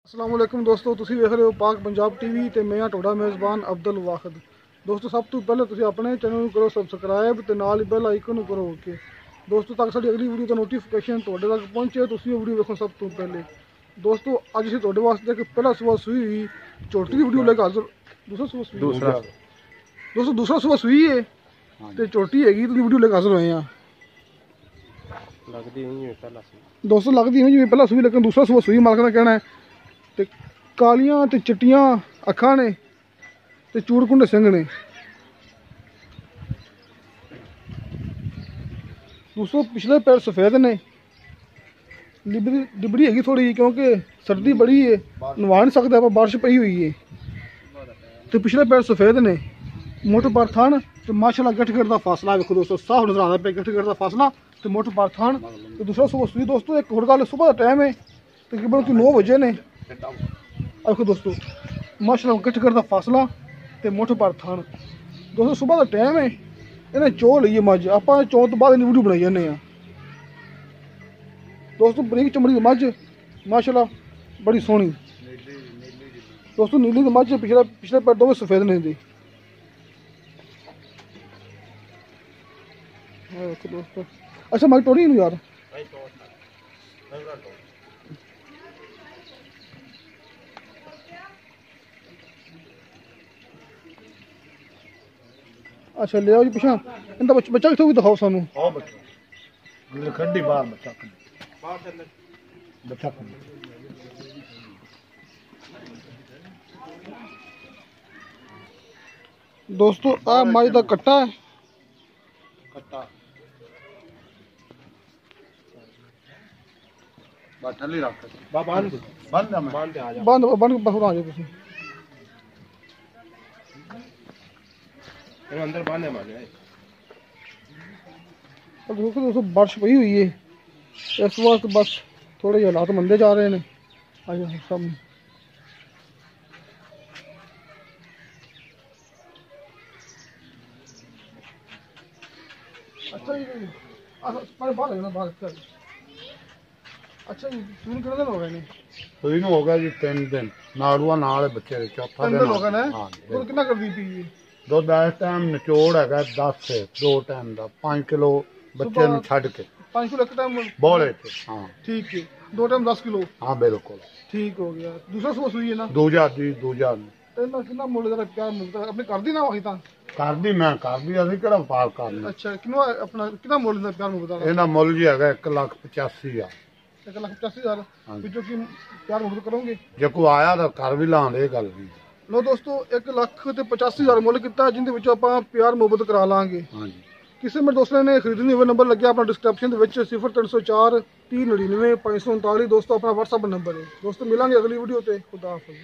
अस्सलाम वालेकुम दोस्तों, ਤੁਸੀਂ ਵੇਖ ਰਹੇ ਹੋ ਪਾਕ ਪੰਜਾਬ ਟੀਵੀ ਤੇ ਮੈਂ ਤੁਹਾਡਾ ਮੇਜ਼ਬਾਨ ਅਬਦੁਲ ਵਾਹਿਦ। ਦੋਸਤੋ, ਸਭ ਤੋਂ ਪਹਿਲਾਂ ਤੁਸੀਂ ਆਪਣੇ ਚੈਨਲ ਨੂੰ ਕਰੋ ਸਬਸਕ੍ਰਾਈਬ ਤੇ ਨਾਲ ਹੀ ਬੈਲ ਆਈਕਨ ਨੂੰ ਕਰੋ ਓਕੇ ਦੋਸਤੋ, ਤਾਂ ਕਿ ਸਾਡੀ ਅਗਲੀ ਵੀਡੀਓ ਦਾ ਨੋਟੀਫਿਕੇਸ਼ਨ ਤੁਹਾਡੇ ਤੱਕ ਪਹੁੰਚੇ। ਤੁਸੀਂ ਉਹ ਵੀਡੀਓ ਵੇਖੋ ਸਭ ਤੋਂ ਪਹਿਲੇ। ਦੋਸਤੋ, ਅੱਜ ਅਸੀਂ ਤੁਹਾਡੇ ਵਾਸਤੇ ਇੱਕ ਪਹਿਲਾ ਸੂਆ ਸੂਈ ਹੋਈ ਝੋਟੀ ਦੀ ਵੀਡੀਓ ਲੈ ਕੇ ਹਾਜ਼ਰ। ਦੂਸਰਾ ਸੂਆ ਸੂਈ ਹੈ ਤੇ ਝੋਟੀ ਹੈਗੀ ਤੁਸੀਂ ਵੀਡੀਓ ਲੈ ਕੇ ਹਾਜ਼ਰ ਹੋਏ ਆ। ਲੱਗਦੀ ਨਹੀਂ ਜਿਵੇਂ ਪਹਿਲਾਂ ਸੀ ਦੋਸਤੋ, ਲੱਗਦੀ ਨਹੀਂ ਜਿਵੇਂ ਪਹਿਲਾਂ ਸੂਈ, ਲੇਕਿਨ ਦੂਸਰਾ ਸੂਆ ਸੂਈ ਮਾਲਕ ਦਾ ਕਹਿਣਾ ਹੈ। ਤੇ ਕਾਲੀਆਂ ਤੇ ਚਿੱਟੀਆਂ ਅੱਖਾਂ ਨੇ ਤੇ ਚੂੜਕੁੰਡੇ ਸਿੰਘ ਨੇ। ਦੋਸਤੋ, ਪਿਛਲੇ ਪੈਰ ਸਫेद ਨੇ, ਲਿਬੜੀ ਹੈਗੀ ਥੋੜੀ, ਕਿਉਂਕਿ ਸਰਦੀ ਬੜੀ ਹੈ, ਨਵਾ ਨਹੀਂ ਸਕਦੇ ਆਪਾਂ, ਬਾਰਿਸ਼ ਪਈ ਹੋਈ ਹੈ। ਤੇ ਪਿਛਲੇ ਪੈਰ ਸਫेद ਨੇ, ਮੋਟੋ ਪਰ ਥਣ ਤੇ ਮਾਸ਼ਾਅੱਲਾ ਗੱਠਗੜ ਦਾ ਫਾਸਲਾ ਵੇਖੋ ਦੋਸਤੋ, ਸਾਫ ਨਜ਼ਰ ਆਉਂਦਾ ਪਿਆ ਗੱਠਗੜ ਦਾ ਫਾਸਲਾ ਤੇ ਮੋਟੋ ਪਰ ਥਣ ਤੇ ਦੂਸਰਾ ਸੂਆ ਸੂਈ। ਦੋਸਤੋ, ਇੱਕ ਹੋਰ ਗੱਲ, ਸੁਬਾਹ ਦਾ ਟਾਈਮ ਹੈ ਤਕਰੀਬਨ 9 ਵਜੇ ਨੇ। ਦੇਖੋ ਦੋਸਤੋ, ਮਾਸ਼ਾਅੱਲਾ ਗੱਠਗੜ ਦਾ ਫਾਸਲਾ ਤੇ ਮੋਟੋ ਪਰ ਥਣ। ਦੋਸਤੋ, ਸੁਬਾਹ ਦਾ ਟਾਈਮ ਹੈ, ਇਹਨੇ ਚੋ ਲਈ ਹੈ ਮੱਝ, ਆਪਾਂ ਚੋ ਤੋਂ ਬਾਅਦ ਇਹਦੀ ਵੀਡੀਓ ਬਣਾਈ ਜਾਂਦੇ ਆ। ਦੋਸਤੋ, ਬਰੀਕ ਚਮੜੀ ਦੀ ਮੱਝ ਮਾਸ਼ਾਅੱਲਾ ਬੜੀ ਸੋਹਣੀ। ਦੋਸਤੋ, ਨੀਲੀ ਦੀ ਮੱਝ ਪਿਛਲੇ ਪੈਰ ਦੋਵੇਂ ਸਫेद ਨੇ ਇਹਦੇ। ਦੋਸਤੋ, ਅੱਛਾ ਮੱਝ ਟੋੜੀ ਨੂੰ ਯਾਰ। अच्छा ले आओ जी पिछा, इनका बच्चा कितने भी दिखाओ सानू। ਆਹ ਬੱਚਾ ਖੱਡੀ ਬਾਹਰ ਬੱਚਾ ਬੱਚਾ दोस्तों, आ मझ का कट्टा है, ਕੱਟਾ ਬਾ ਥੱਲੇ ਰੱਖ ਬਾ ਬੰਦ ਤੇ ਆ ਜਾ बंद बंद बस आ जाओ तुम। ਇਹ ਅੰਦਰ ਬਾਹਨੇ ਮਾਰੇ देखो दोस्तों, बारिश पई हुई है, इस वास्ते बस थोड़े हालात मंदे जा रहे हैं। आज सब अच्छा जी, बाहर है ना बाहर। अच्छा जी, सुन कितने दिन हो गए ने? ਸੂਈ ਨੂੰ ਹੋ ਗਿਆ ਜੀ 3 ਦਿਨ, ਨਾੜੂਆ ਨਾਲ ਬੱਚੇ ਦੇ ਚੌਥਾ 3 ਦਿਨ दिन हो गए ने। ਹਾਂ दुध कितना कर दी थी ये? ਦੁੱਧ ਇਸ ਟਾਈਮ ਨਿਚੋੜ ਹੈਗਾ 10 2 ਟਾਈਮ ਦਾ 5 ਕਿਲੋ ਬੱਚੇ ਨੂੰ ਛੱਡ ਕੇ 5 किलो एक टाइम ਬੋਲੇ ਤੇ ਹਾਂ ठीक है, 2 टाइम 10 किलो ਹਾਂ ਬਿਲकुल ठीक हो गया। दूसरा सुबह सुई है ना, ਦੂਜਾ ਇਹਨਾਂ ਕਿੰਨਾ ਮੁੱਲ ਦਾ ਪਿਆਰ ਮਿਲਦਾ ਆਪਣੇ ਕਰਦੀ ਨਾ ਹੋਈ ਤਾਂ। ਕਰਦੀ ਮੈਂ ਕਰਦੀ ਅਸੀਂ ਕਿਹੜਾ ਵਪਾਰ ਕਰਨਾ। ਅੱਛਾ, ਕਿੰਨਾ ਆਪਣਾ ਕਿੰਨਾ ਮੁੱਲ ਦਾ ਪਿਆਰ ਮਿਲਦਾ? ਇਹਦਾ ਮੁੱਲ ਜੀ ਹੈਗਾ 1,85,000। 1,85,000 ਵਿੱਚੋਂ ਕੀ ਪਿਆਰ ਮੁੱਲ ਕਰੋਗੇ? ਜੇ ਕੋਈ ਆਇਆ ਤਾਂ ਘਰ ਵੀ ਲਾਉਂਦੇ, ਇਹ ਗੱਲ ਨਹੀਂ। ਲੋ ਦੋਸਤੋ, 1,85,000 ਮੁੱਲ ਕੀਤਾ, ਜਿੰਦੇ ਵਿੱਚੋਂ ਆਪਾਂ ਪਿਆਰ ਮੁਹੱਬਤ ਕਰਾ ਲਾਂਗੇ। ਹਾਂਜੀ, ਕਿਸੇ ਮੇਰੇ ਦੋਸਤਾਂ ਨੇ ਖਰੀਦਣੀ ਹੋਵੇ, ਨੰਬਰ ਲੱਗਿਆ ਆਪਣਾ ਡਿਸਕ੍ਰਿਪਸ਼ਨ ਦੇ ਵਿੱਚ 0304 399 539। ਦੋਸਤੋ, ਆਪਣਾ WhatsApp ਨੰਬਰ ਹੈ। ਦੋਸਤੋ, ਮਿਲਾਂਗੇ ਅਗਲੀ ਵੀਡੀਓ ਤੇ। ਖੁਦਾ ਹਾਫਿਜ਼।